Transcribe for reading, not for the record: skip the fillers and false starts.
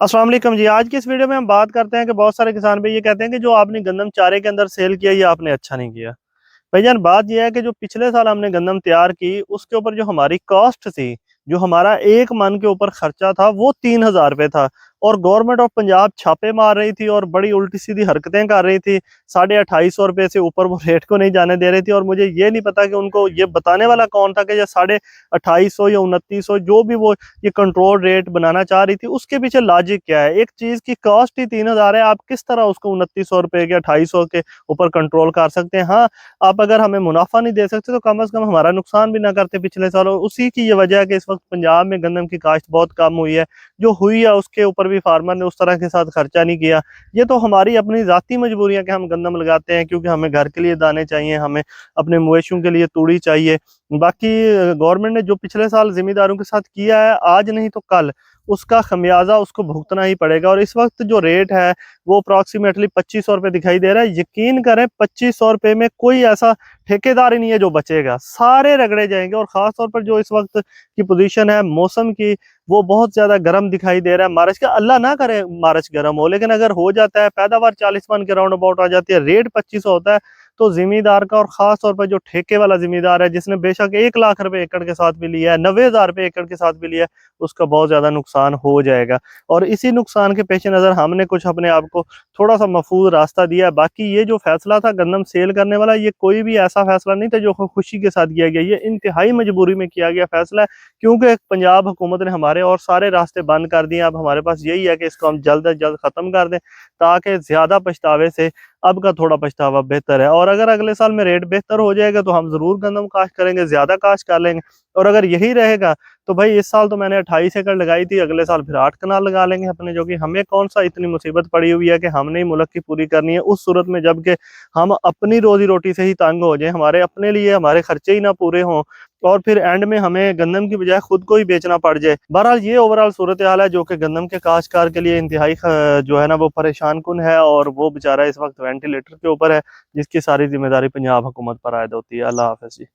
अस्सलाम वालेकुम जी। आज की इस वीडियो में हम बात करते हैं कि बहुत सारे किसान भाई ये कहते हैं कि जो आपने गंदम चारे के अंदर सेल किया ये आपने अच्छा नहीं किया। भाईजान बात यह है कि जो पिछले साल हमने गंदम तैयार की उसके ऊपर जो हमारी कॉस्ट थी, जो हमारा एक मन के ऊपर खर्चा था वो 3,000 रुपये था। और गवर्नमेंट ऑफ पंजाब छापे मार रही थी और बड़ी उल्टी सीधी हरकतें कर रही थी। 2850 रुपये से ऊपर वो रेट को नहीं जाने दे रही थी। और मुझे ये नहीं पता कि उनको ये बताने वाला कौन था कि ये 2850 या 2900 जो भी वो ये कंट्रोल रेट बनाना चाह रही थी, उसके पीछे लॉजिक क्या है। एक चीज़ की कॉस्ट ही 3,000 है, आप किस तरह उसको 2900 रुपये के 2800 के ऊपर कंट्रोल कर सकते हैं। हाँ, आप अगर हमें मुनाफा नहीं दे सकते तो कम से कम हमारा नुकसान भी ना करते पिछले साल। और उसी की ये वजह है कि इस वक्त पंजाब में गंदम की काश्त बहुत कम हुई है। जो हुई है उसके ऊपर भी फार्मर ने उस तरह के साथ खर्चा नहीं किया। ये तो हमारी अपनी ज़ाती मजबूरी है कि हम गंदम लगाते हैं क्योंकि हमें घर के लिए दाने चाहिए, हमें अपने मवेशियों के लिए तूड़ी चाहिए। बाकी गवर्नमेंट ने जो पिछले साल जिम्मेदारों के साथ किया है, आज नहीं तो कल उसका खमियाजा उसको भुगतना ही पड़ेगा। और इस वक्त जो रेट है वो अप्रॉक्सीमेटली 2500 रुपये दिखाई दे रहा है। यकीन करें 2500 रुपये में कोई ऐसा ठेकेदार ही नहीं है जो बचेगा, सारे रगड़े जाएंगे। और ख़ास तौर पर जो इस वक्त की पोजीशन है मौसम की, वो बहुत ज़्यादा गर्म दिखाई दे रहा है। मार्च का अल्लाह ना करे मार्च गर्म हो, लेकिन अगर हो जाता है पैदावार 40 मन के राउंड अबाउट आ जाती है, रेट 2500 होता है, तो जिमीदार का और ख़ास तौर पर जो ठेके वाला जिमीदार है जिसने बेशक 1 लाख रुपए एकड़ के साथ भी लिया है, 90,000 रुपये एकड़ के साथ भी लिया है, उसका बहुत ज़्यादा नुकसान हो जाएगा। और इसी नुकसान के पेश नज़र हमने कुछ अपने आप को थोड़ा सा महफूज रास्ता दिया है। बाकी ये जो फैसला था गंदम सेल करने वाला, ये कोई भी ऐसा फैसला नहीं था जो खुशी के साथ किया गया, ये इंतहाई मजबूरी में किया गया फैसला है। क्योंकि पंजाब हुकूमत ने हमारे और सारे रास्ते बंद कर दिए। अब हमारे पास यही है कि इसको हम जल्द अज जल्द ख़त्म कर दें, ताकि ज़्यादा पछतावे से अब का थोड़ा पछतावा बेहतर है। और अगर अगले साल में रेट बेहतर हो जाएगा तो हम ज़रूर गंदम काश्त करेंगे, ज़्यादा काश्त कर लेंगे। और अगर यही रहेगा तो भाई इस साल तो मैंने 28 एकड़ लगाई थी, अगले साल फिर 8 कनाल लगा लेंगे अपने, जो कि हमें कौन सा इतनी मुसीबत पड़ी हुई है कि हमने ही मुल्क की पूरी करनी है। उस सूरत में जबकि हम अपनी रोजी रोटी से ही तंग हो जाए, हमारे अपने लिए हमारे खर्चे ही ना पूरे हों, और फिर एंड में हमें गंदम की बजाय खुद को ही बेचना पड़ जाए। बहरहाल ये ओवरऑल सूरत हाल है जो कि गंदम के काश्तकार के लिए इंतहाई जो है ना वो परेशान कुन है। और वो बेचारा इस वक्त वेंटिलेटर के ऊपर है, जिसकी सारी जिम्मेदारी पंजाब हुकूमत पर आयद होती है। अल्लाह हाफ़िज़ जी।